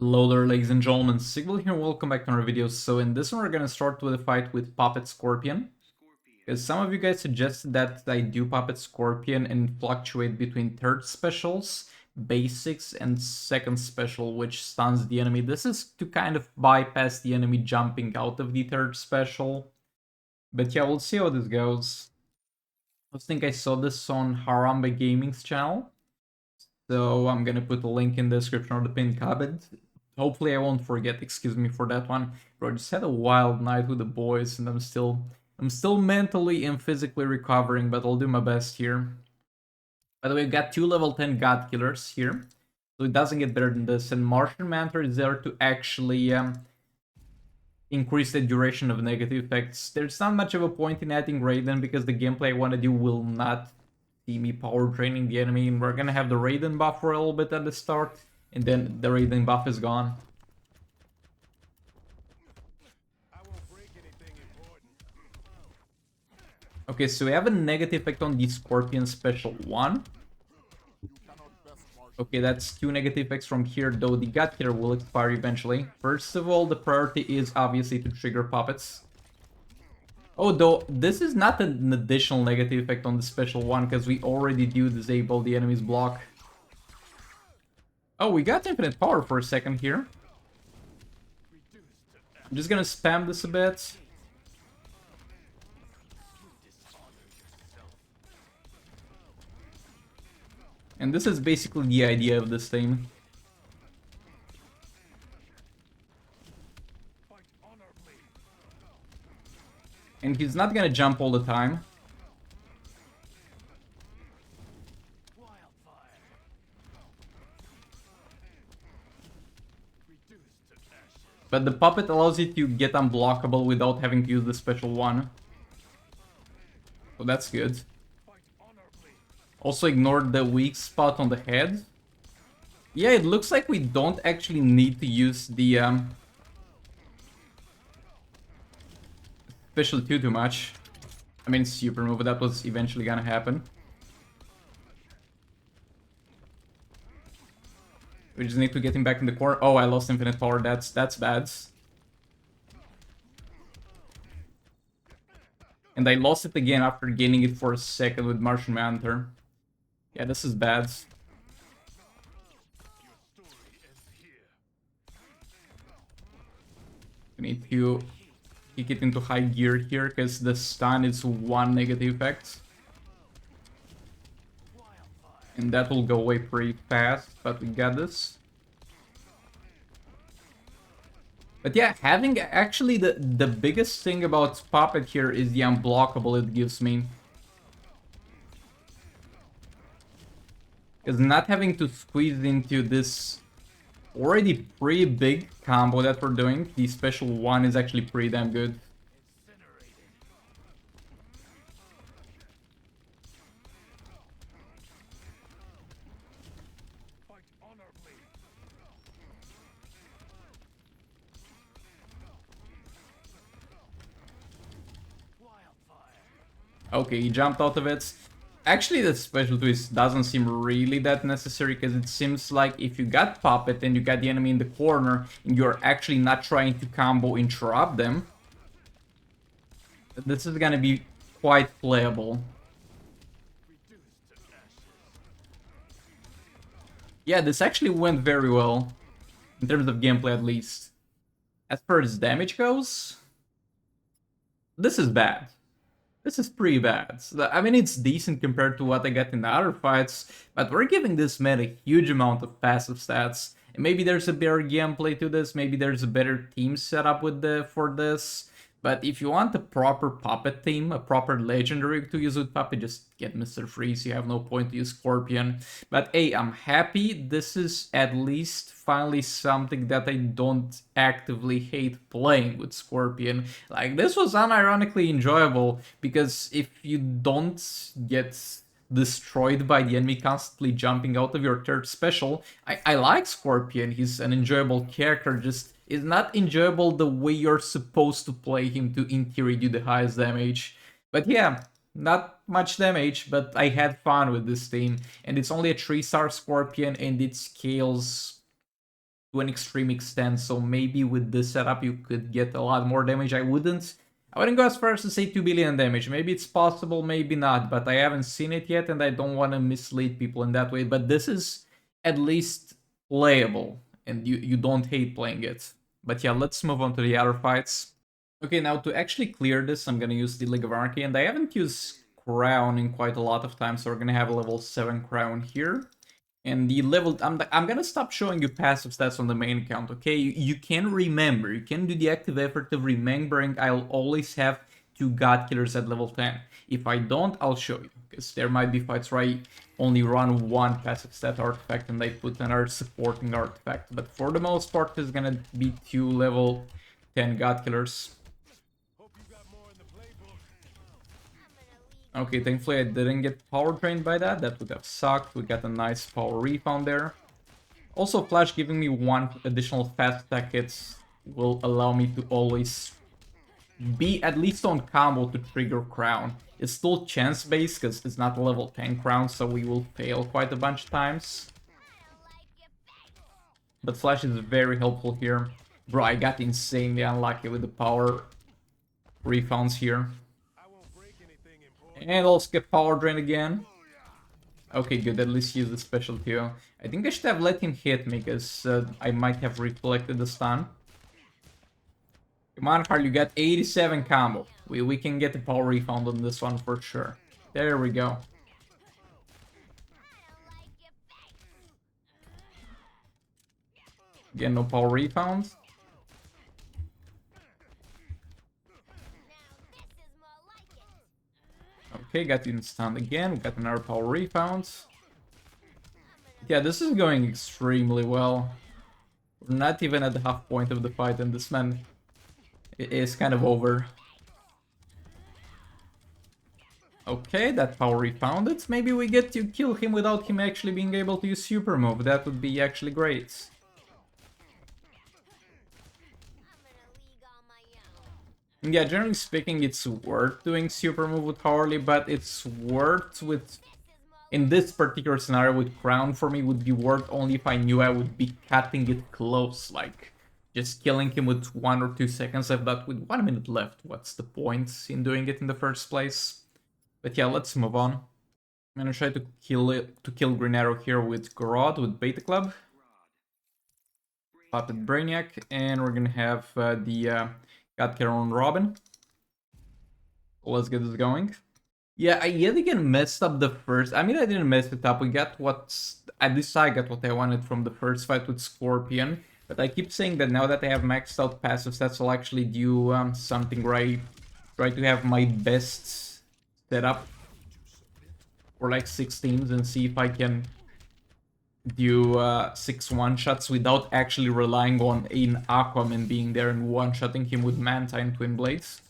Hello there, ladies and gentlemen, Sigil here, welcome back to our video. So in this one we're gonna start with a fight with Puppet Scorpion. Because some of you guys suggested that I do Puppet Scorpion and fluctuate between third specials, basics, and second special, which stuns the enemy. This is to kind of bypass the enemy jumping out of the third special. But yeah, we'll see how this goes. I think I saw this on Harambe Gaming's channel. So I'm gonna put a link in the description or the pinned comment. Hopefully I won't forget, excuse me for that one. Bro, I just had a wild night with the boys and I'm still mentally and physically recovering, but I'll do my best here. By the way, we've got 2 level 10 God Killers here. So it doesn't get better than this. And Martian Mantra is there to actually increase the duration of negative effects. There's not much of a point in adding Raiden because the gameplay I want to do will not see me power draining the enemy. And we're gonna have the Raiden buff for a little bit at the start. And then the Raiden buff is gone. Okay, so we have a negative effect on the Scorpion Special 1. Okay, that's 2 negative effects from here, though the God Killer will expire eventually. First of all, the priority is obviously to trigger puppets. Oh, though, this is not an additional negative effect on the Special 1, because we already do disable the enemy's block. Oh, we got infinite power for a second here. I'm just gonna spam this a bit. And this is basically the idea of this thing. And he's not gonna jump all the time. But the puppet allows you to get unblockable without having to use the special one. So that's good. Also ignored the weak spot on the head. Yeah, it looks like we don't actually need to use the special 2 too much. I mean, super move, that was eventually gonna happen. We just need to get him back in the corner. Oh, I lost infinite power. That's bad. And I lost it again after gaining it for a second with Martian Manhunter. Yeah, this is bad. We need to kick it into high gear here, because the stun is 1 negative effect. And that will go away pretty fast, but we got this. But yeah, having actually the biggest thing about Puppet here is the unblockable it gives me. Because not having to squeeze into this already pretty big combo that we're doing, the special 1 is actually pretty damn good. Okay, he jumped out of it. Actually, the special twist doesn't seem really that necessary, because it seems like if you got Puppet and you got the enemy in the corner and you're actually not trying to combo interrupt them, this is gonna be quite playable. Yeah, this actually went very well, in terms of gameplay at least. As far as damage goes, this is bad. This is pretty bad. I mean, it's decent compared to what I got in the other fights, but we're giving this man a huge amount of passive stats. And maybe there's a better gameplay to this, maybe there's a better team setup for this. But if you want a proper Puppet team, a proper legendary to use with Puppet, just get Mr. Freeze, you have no point to use Scorpion. But hey, I'm happy this is at least finally something that I don't actively hate playing with Scorpion. Like, this was unironically enjoyable, because if you don't get destroyed by the enemy constantly jumping out of your third special, I like Scorpion, he's an enjoyable character, just is not enjoyable the way you're supposed to play him to in theory do the highest damage. But yeah, not much damage, but I had fun with this team, and it's only a 3-star Scorpion and it scales to an extreme extent, so maybe with this setup you could get a lot more damage. I wouldn't go as far as to say 2 billion damage. Maybe it's possible, maybe not, but I haven't seen it yet and I don't want to mislead people in that way. But this is at least playable and you don't hate playing it. But yeah, let's move on to the other fights. Okay, now to actually clear this, I'm gonna use the League of Anarchy, and I haven't used Crown in quite a lot of time, so we're gonna have a level 7 Crown here. And the level, I'm gonna stop showing you passive stats on the main account, okay? You can remember, you can do the active effort of remembering I'll always have 2 God Killers at level 10. If I don't, I'll show you, because there might be fights where I only run 1 passive stat artifact and I put another supporting artifact. But for the most part, there's gonna be 2 level 10 God Killers. Okay, thankfully I didn't get power drained by that. That would have sucked. We got a nice power refund there. Also, Flash giving me 1 additional fast attack hits will allow me to always be at least on combo to trigger Crown. It's still chance-based because it's not a level 10 Crown, so we will fail quite a bunch of times. But Flash is very helpful here. Bro, I got insanely unlucky with the power refunds here. And also get power drain again. Okay, good, at least use the special too. I think I should have let him hit me, because I might have reflected the stun. Come on, Harl, you got 87 combo. We can get the power refund on this one for sure. There we go. Again, no power refund. Okay, got you stunned again. We got another power refund. Yeah, this is going extremely well. We're not even at the half point of the fight, and this man is kind of over. Okay, that power refounded. Maybe we get to kill him without him actually being able to use super move. That would be actually great. Yeah, generally speaking, it's worth doing super move with Harley, but it's worth with... In this particular scenario with Crown, for me, would be worth only if I knew I would be cutting it close, like just killing him with 1 or 2 seconds left, but with 1 minute left, what's the point in doing it in the first place? But yeah, let's move on. I'm gonna try to kill Green Arrow here with Grodd, with Beta Club. Puppet Brainiac, and we're gonna have the God Killer on Robin. Let's get this going. Yeah, I yet again messed up the first... I mean, I didn't mess it up. We got what's... At least I got what I wanted from the first fight with Scorpion. But I keep saying that now that I have maxed out passive stats, I'll actually do something where I try to have my best setup for like 6 teams and see if I can do 6 one-shots without actually relying on an Aquaman being there and one-shotting him with Manta and Twin Blades.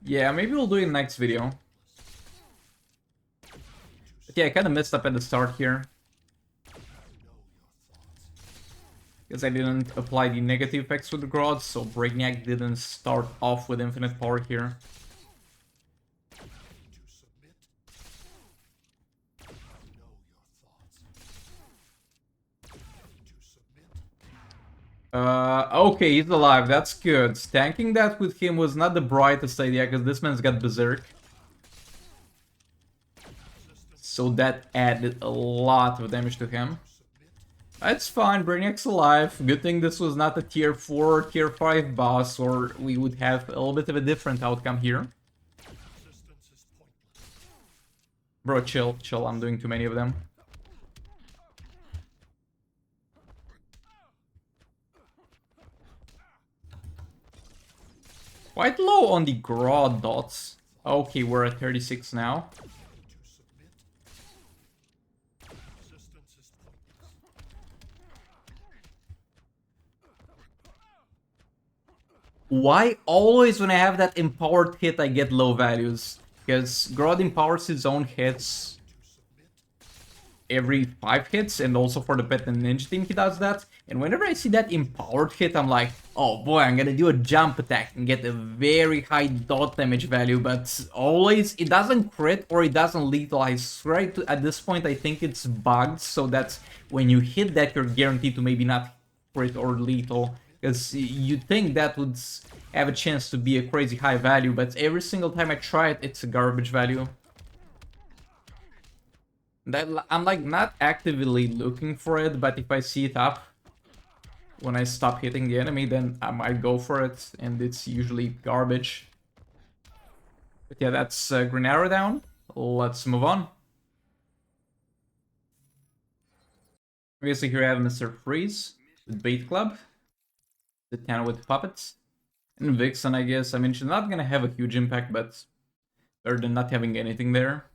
Yeah, maybe we'll do it in the next video. But yeah, I kind of messed up at the start here. Because I didn't apply the negative effects with the Grodd, so Brainiac didn't start off with infinite power here. Okay, he's alive, that's good. Tanking that with him was not the brightest idea, because this man's got Berserk. So that added a lot of damage to him. That's fine, Brainiac's alive. Good thing this was not a tier 4 or tier 5 boss, or we would have a little bit of a different outcome here. Bro, chill, I'm doing too many of them. Quite low on the Grodd dots. Okay, we're at 36 now. Why always when I have that empowered hit I get low values? Because Grodd empowers his own hits every 5 hits, and also for the Pet and Ninja team he does that. And whenever I see that empowered hit, I'm like, oh boy, I'm gonna do a jump attack and get a very high dot damage value, but always it doesn't crit or it doesn't lethal. I swear at this point I think it's bugged, so that when you hit that you're guaranteed to maybe not crit or lethal. Because you'd think that would have a chance to be a crazy high value, but every single time I try it, it's a garbage value. I'm like not actively looking for it, but if I see it up when I stop hitting the enemy, then I might go for it, and it's usually garbage. But yeah, that's Green Arrow down. Let's move on. Obviously here I have Mr. Freeze with Bait Club, the Tana with Puppets, and Vixen, I guess. I mean, she's not gonna have a huge impact, but better than not having anything there.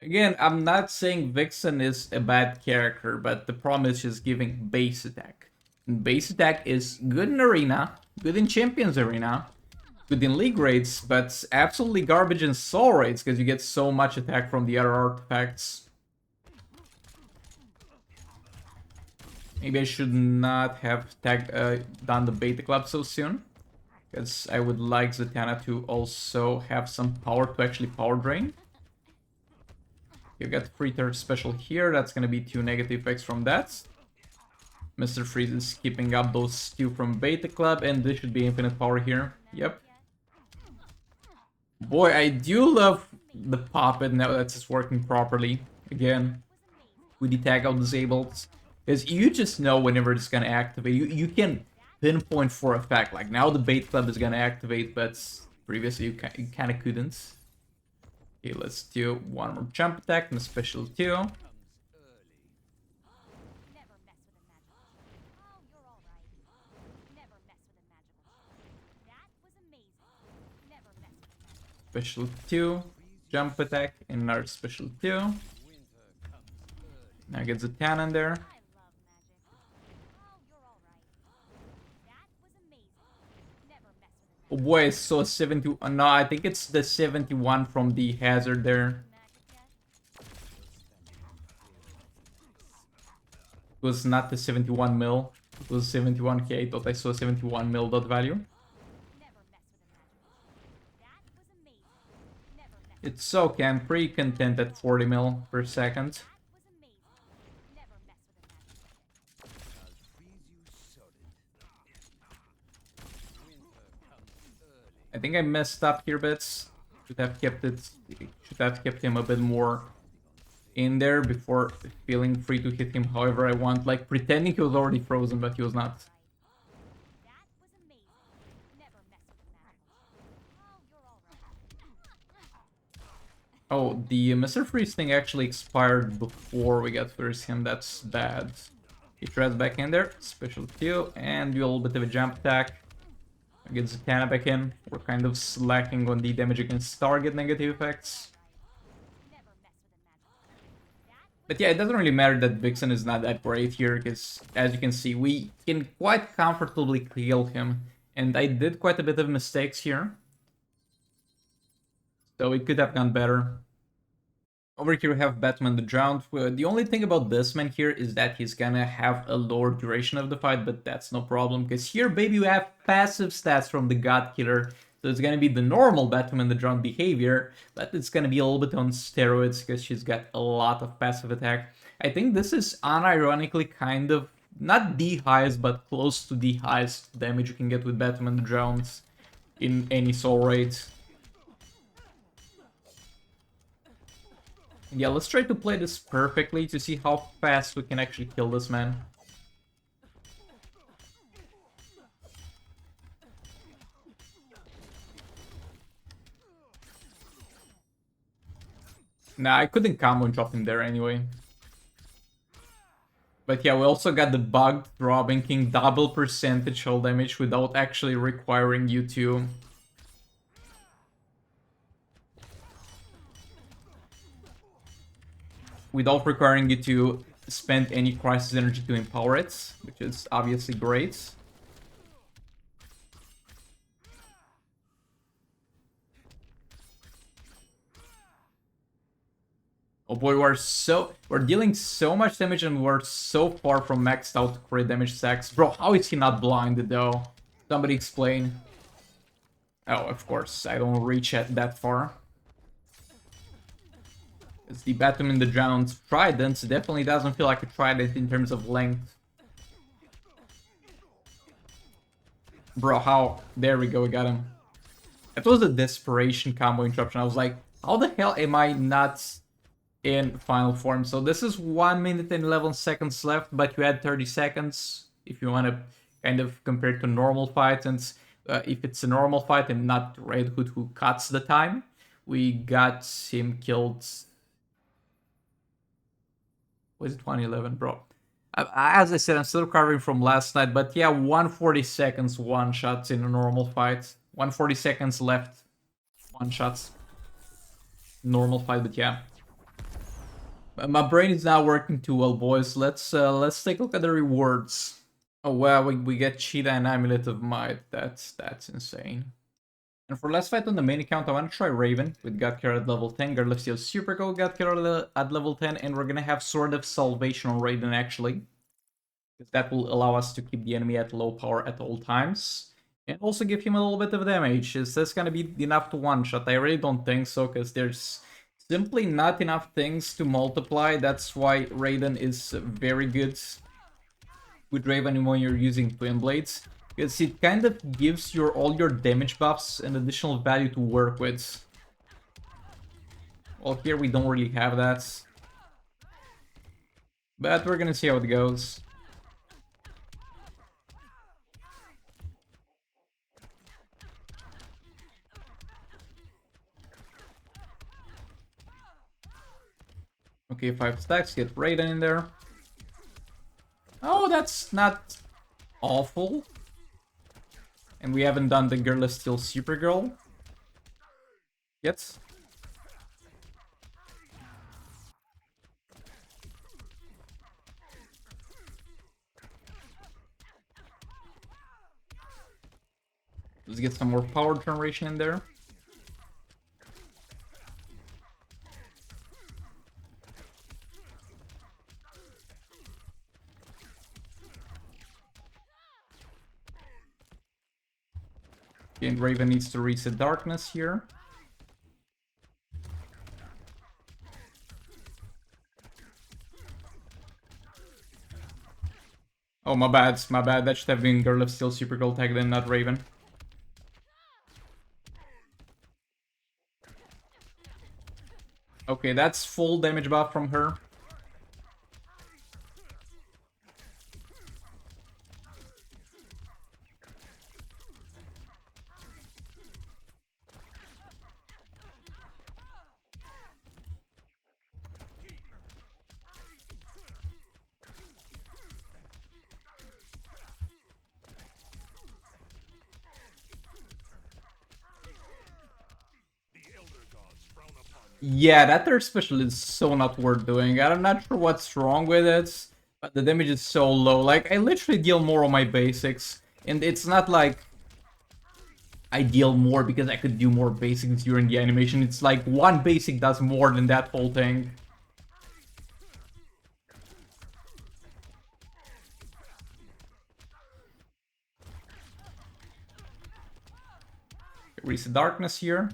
Again, I'm not saying Vixen is a bad character, but the problem is she's giving base attack. And base attack is good in Arena, good in Champions Arena, good in League raids, but absolutely garbage in Soul raids because you get so much attack from the other artifacts. Maybe I should not have done the Beta Club so soon, because I would like Zatanna to also have some power to actually power drain. You got free third special here, that's gonna be 2 negative effects from that. Mr. Freeze is keeping up those 2 from Beta Club, and this should be infinite power here. Yep. Boy, I do love the Puppet now that it's working properly. Again, with the tag out disabled. Because you just know whenever it's gonna activate. You can pinpoint for a fact. Like now the Bait Club is gonna activate, but previously you kind of couldn't. Okay, let's do one more jump attack and a special 2. Special 2, jump attack, and another special 2. Now get the Zatanna in there. Oh boy, it's so 70. No, I think it's the 71 from the hazard there. It was not the 71 mil. It was 71k. I thought I saw 71 mil dot value. It's okay, I'm pretty content at 40 mil per second. I think I messed up here bits. Should have kept him a bit more in there before feeling free to hit him however I want. Like pretending he was already frozen, but he was not. Oh, the Mr. Freeze thing actually expired before we got first him. That's bad. He tries back in there, special 2, and do a little bit of a jump attack. Get Zatanna back in. We're kind of slacking on the damage against target negative effects. But yeah, it doesn't really matter that Vixen is not that great here, because as you can see, we can quite comfortably kill him. And I did quite a bit of mistakes here. So it could have gone better. Over here we have Batman the Drowned. The only thing about this man here is that he's gonna have a lower duration of the fight, but that's no problem, because here, baby, you have passive stats from the God Killer. So it's gonna be the normal Batman the Drowned behavior, but it's gonna be a little bit on steroids, because she's got a lot of passive attack. I think this is unironically kind of, not the highest, but close to the highest damage you can get with Batman the Drowned in any soul raid. Yeah, let's try to play this perfectly to see how fast we can actually kill this man. Nah, I couldn't combo and drop him there anyway. But yeah, we also got the bugged Robin King double percentage hull damage without actually requiring you to... without requiring you to spend any crisis energy to empower it, which is obviously great. Oh boy, we're dealing so much damage and we're so far from maxed out crit damage stacks. Bro, how is he not blinded though? Somebody explain. Oh, of course, I don't reach it that far. It's the Batman the Drowned Trident definitely doesn't feel like a trident in terms of length. Bro, how? There we go, we got him. That was a desperation combo interruption. I was like, how the hell am I not in final form? So this is 1 minute and 11 seconds left, but you had 30 seconds if you want to kind of compare it to normal fight. And if it's a normal fight and not Red Hood who cuts the time, we got him killed. Was it 111, bro? As I said, I'm still recovering from last night, but yeah, 140 seconds one shots in a normal fight. 140 seconds left, one shots. Normal fight, but yeah. My brain is not working too well, boys. Let's take a look at the rewards. Oh wow, we get Cheetah and Amulet of Might. That's insane. And for last fight on the main account, I want to try Raven with God Killer at level 10, Garlic Steel Super Go, God Killer at level 10, and we're gonna have Sword of Salvation on Raven actually. Because that will allow us to keep the enemy at low power at all times. And also give him a little bit of damage. Is this gonna be enough to one-shot? I really don't think so, because there's simply not enough things to multiply. That's why Raiden is very good with Raven when you're using Twin Blades. Because it kind of gives all your damage buffs an additional value to work with. Well, here we don't really have that. But we're gonna see how it goes. Okay, 5 stacks, get Raiden in there. Oh, that's not awful. And we haven't done the Girl is Still Supergirl yet. Let's get some more power generation in there. And Raven needs to reset darkness here. Oh, my bad, my bad. That should have been Girl of Steel Supergirl tagged in, not Raven. Okay, that's full damage buff from her. Yeah, that third special is so not worth doing. I'm not sure what's wrong with it, but the damage is so low. Like, I literally deal more on my basics, and it's not like I deal more because I could do more basics during the animation. It's like one basic does more than that whole thing. Reset darkness here.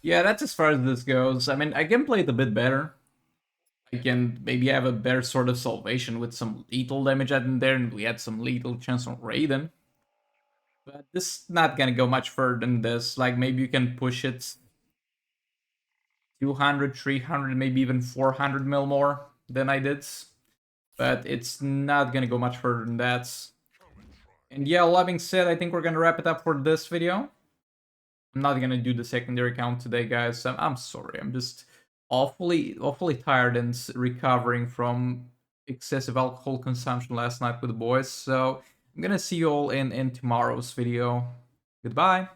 Yeah, that's as far as this goes. I mean, I can play it a bit better. I can maybe have a better sort of salvation with some lethal damage in there, and we had some lethal chance on Raiden. But this is not gonna go much further than this. Like, maybe you can push it 200, 300, maybe even 400 mil more than I did. But it's not gonna go much further than that. And yeah, all that being said, I think we're gonna wrap it up for this video. I'm not gonna do the secondary count today, guys. I'm sorry. I'm just awfully tired and recovering from excessive alcohol consumption last night with the boys. So I'm gonna see you all in tomorrow's video. Goodbye.